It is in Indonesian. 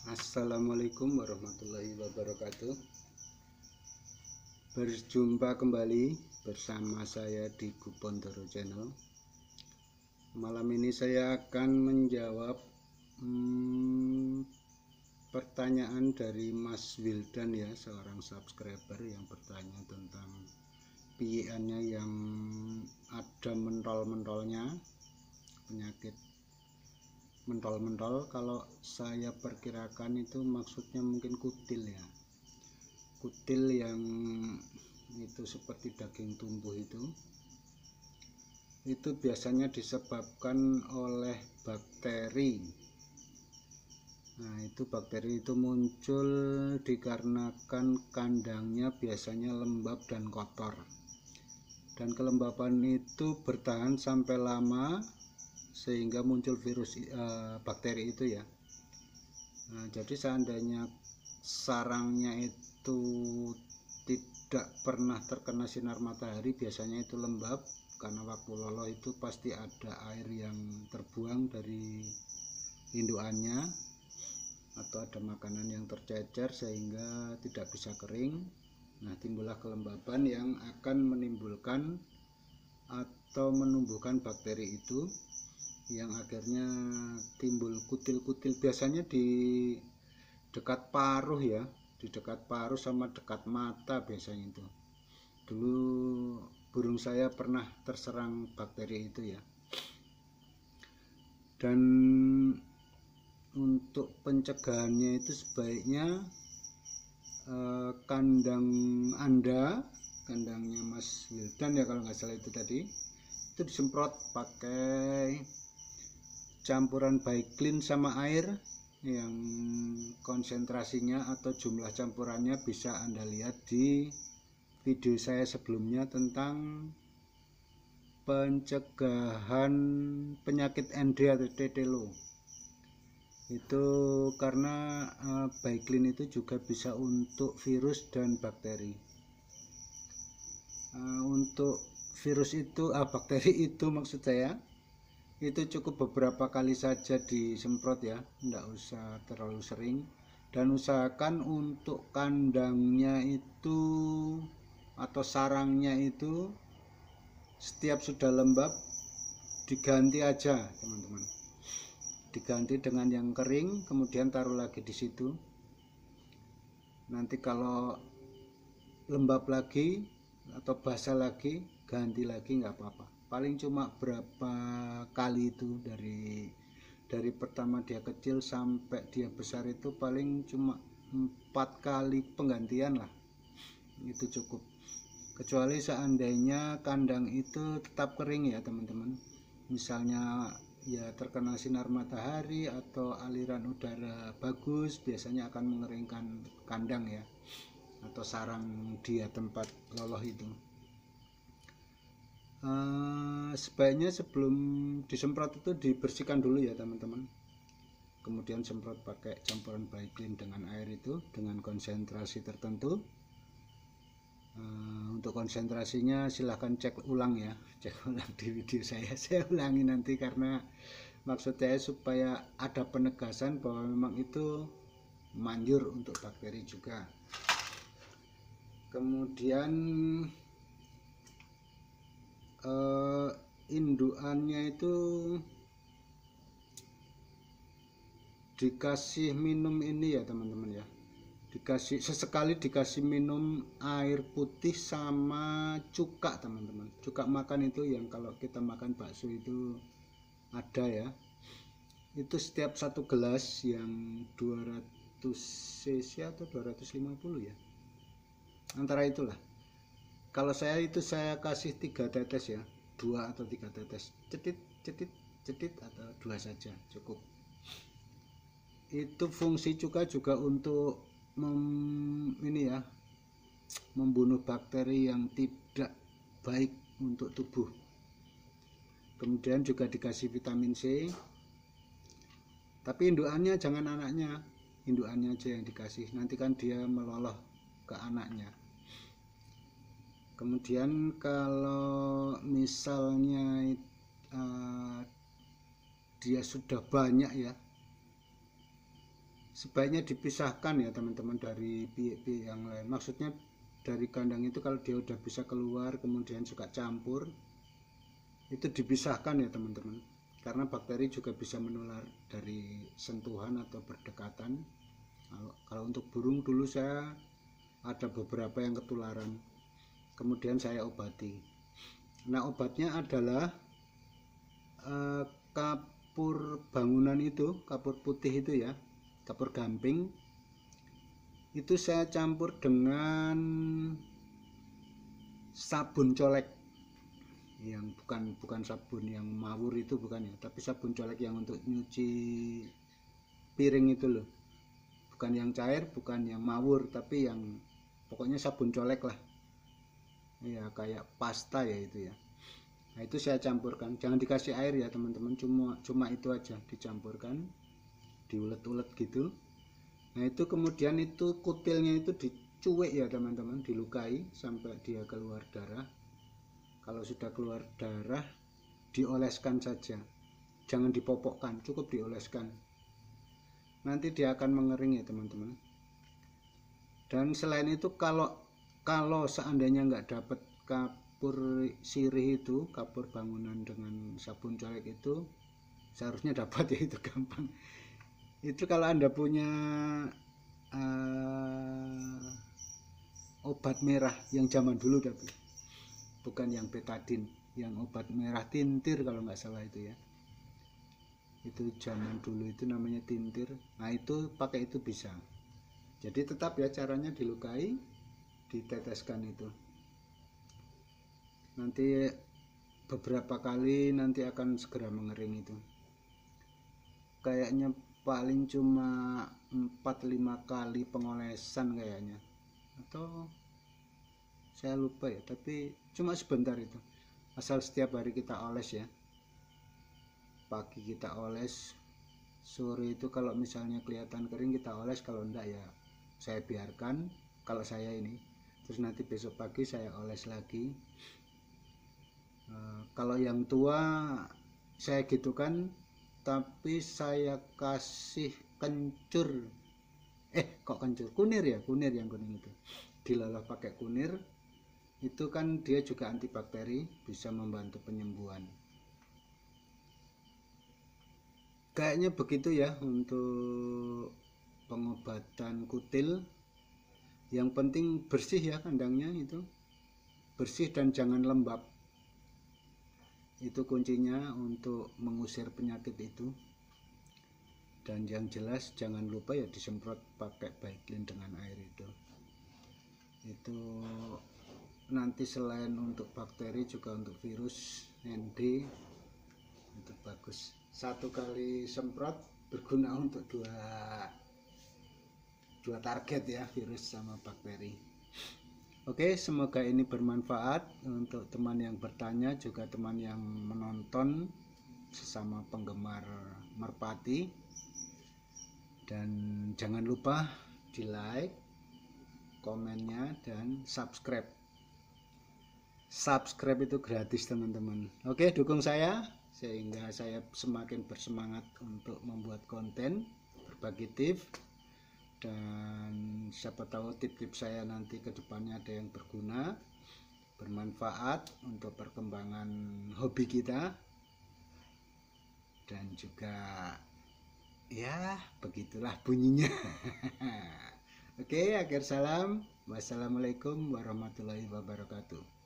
Assalamualaikum warahmatullahi wabarakatuh. Berjumpa kembali bersama saya di Gupondoro Channel. Malam ini saya akan menjawab pertanyaan dari Mas Wildan ya, seorang subscriber yang bertanya tentang piannya yang ada mentol-mentolnya, penyakit mentol-mentol. Kalau saya perkirakan itu maksudnya mungkin kutil ya, kutil yang itu seperti daging tumbuh itu biasanya disebabkan oleh bakteri. Nah, itu bakteri itu muncul dikarenakan kandangnya biasanya lembab dan kotor, dan kelembapan itu bertahan sampai lama sehingga muncul virus bakteri itu ya. Nah, jadi seandainya sarangnya itu tidak pernah terkena sinar matahari, biasanya itu lembab karena waktu loloh itu pasti ada air yang terbuang dari indukannya atau ada makanan yang tercecer sehingga tidak bisa kering. Nah, timbullah kelembaban yang akan menimbulkan atau menumbuhkan bakteri itu, yang akhirnya timbul kutil-kutil, biasanya di dekat paruh ya, di dekat paruh sama dekat mata biasanya itu. Dulu burung saya pernah terserang bakteri itu ya. Dan untuk pencegahannya itu sebaiknya kandang Anda, kandangnya Mas Wildan ya kalau nggak salah itu tadi, itu disemprot pakai campuran Baiklin sama air yang konsentrasinya atau jumlah campurannya bisa Anda lihat di video saya sebelumnya tentang pencegahan penyakit ND atau tetelo. Itu karena Baiklin itu juga bisa untuk virus dan bakteri. Untuk virus itu, bakteri itu maksud saya, itu cukup beberapa kali saja disemprot ya, tidak usah terlalu sering. Dan usahakan untuk kandangnya itu atau sarangnya itu setiap sudah lembab diganti aja teman-teman, diganti dengan yang kering, kemudian taruh lagi di situ. Nanti kalau lembab lagi atau basah lagi, ganti lagi, nggak apa-apa. Paling cuma berapa kali itu, dari pertama dia kecil sampai dia besar itu paling cuma 4 kali penggantian lah, itu cukup. Kecuali seandainya kandang itu tetap kering ya teman-teman, misalnya ya terkena sinar matahari atau aliran udara bagus, biasanya akan mengeringkan kandang ya, atau sarang dia tempat loloh itu. Sebaiknya sebelum disemprot itu dibersihkan dulu ya teman-teman, kemudian semprot pakai campuran Baiklin dengan air itu dengan konsentrasi tertentu. Untuk konsentrasinya silahkan cek ulang ya, cek ulang di video saya ulangi nanti, karena maksud saya supaya ada penegasan bahwa memang itu manjur untuk bakteri juga. Kemudian indukannya itu dikasih minum ini ya teman-teman ya, dikasih sesekali, dikasih minum air putih sama cuka teman-teman. Cuka makan itu yang kalau kita makan bakso itu ada ya, itu setiap 1 gelas yang 200 cc atau 250 ya, antara itulah. Kalau saya itu saya kasih 3 tetes ya, 2 atau 3 tetes, cetit cetit cetit, atau 2 saja cukup. Itu fungsi cuka juga untuk ini ya, membunuh bakteri yang tidak baik untuk tubuh. Kemudian juga dikasih vitamin C, tapi indukannya jangan anaknya, indukannya aja yang dikasih, nanti kan dia meloloh ke anaknya. Kemudian kalau misalnya dia sudah banyak ya, sebaiknya dipisahkan ya teman-teman dari piik-piik yang lain. Maksudnya dari kandang itu kalau dia udah bisa keluar kemudian suka campur, itu dipisahkan ya teman-teman, karena bakteri juga bisa menular dari sentuhan atau berdekatan. Kalau untuk burung dulu saya ada beberapa yang ketularan, kemudian saya obati. Nah, obatnya adalah kapur bangunan itu, kapur putih itu ya, kapur gamping itu saya campur dengan sabun colek, yang bukan sabun yang mawur itu, bukan ya, tapi sabun colek yang untuk nyuci piring itu loh, bukan yang cair, bukan yang mawur, tapi yang pokoknya sabun colek lah ya, kayak pasta ya itu ya. Nah, itu saya campurkan, jangan dikasih air ya teman-teman, cuma itu aja dicampurkan, diulet-ulet gitu. Nah, itu kemudian itu kutilnya itu dicuek ya teman-teman, dilukai sampai dia keluar darah. Kalau sudah keluar darah, dioleskan saja, jangan dipopokkan, cukup dioleskan, nanti dia akan mengering ya teman-teman. Dan selain itu kalau seandainya nggak dapat kapur sirih itu, kapur bangunan dengan sabun colek itu, seharusnya dapat ya, itu gampang. Itu kalau Anda punya obat merah yang zaman dulu, tapi bukan yang betadin, yang obat merah tintir kalau nggak salah itu ya, itu zaman dulu itu namanya tintir. Nah, itu pakai itu bisa. Jadi tetap ya caranya dilukai, diteteskan itu, nanti beberapa kali nanti akan segera mengering itu. Kayaknya paling cuma 4-5 kali pengolesan kayaknya, atau saya lupa ya, tapi cuma sebentar itu, asal setiap hari kita oles ya. Pagi kita oles, sore itu kalau misalnya kelihatan kering kita oles, kalau enggak ya saya biarkan, kalau saya ini, terus nanti besok pagi saya oles lagi. Kalau yang tua saya gitu kan, tapi saya kasih kencur, kok kencur, kunir ya, kunir yang kuning itu, diloloh pakai kunir. Itu kan dia juga antibakteri, bisa membantu penyembuhan. Kayaknya begitu ya untuk pengobatan kutil. Yang penting bersih ya kandangnya, itu bersih dan jangan lembab, itu kuncinya untuk mengusir penyakit itu. Dan yang jelas jangan lupa ya disemprot pakai Baiklin dengan air itu nanti selain untuk bakteri juga untuk virus ND itu bagus. 1 kali semprot berguna untuk dua target ya, virus sama bakteri. Oke, semoga ini bermanfaat untuk teman yang bertanya, juga teman yang menonton, sesama penggemar merpati. Dan jangan lupa di like, komennya, dan subscribe. Subscribe itu gratis teman-teman. Oke, dukung saya sehingga saya semakin bersemangat untuk membuat konten, berbagi tips, dan siapa tahu tips-tips saya nanti ke depannya ada yang berguna, bermanfaat untuk perkembangan hobi kita. Dan juga ya begitulah bunyinya. Oke, akhir salam. Wassalamualaikum warahmatullahi wabarakatuh.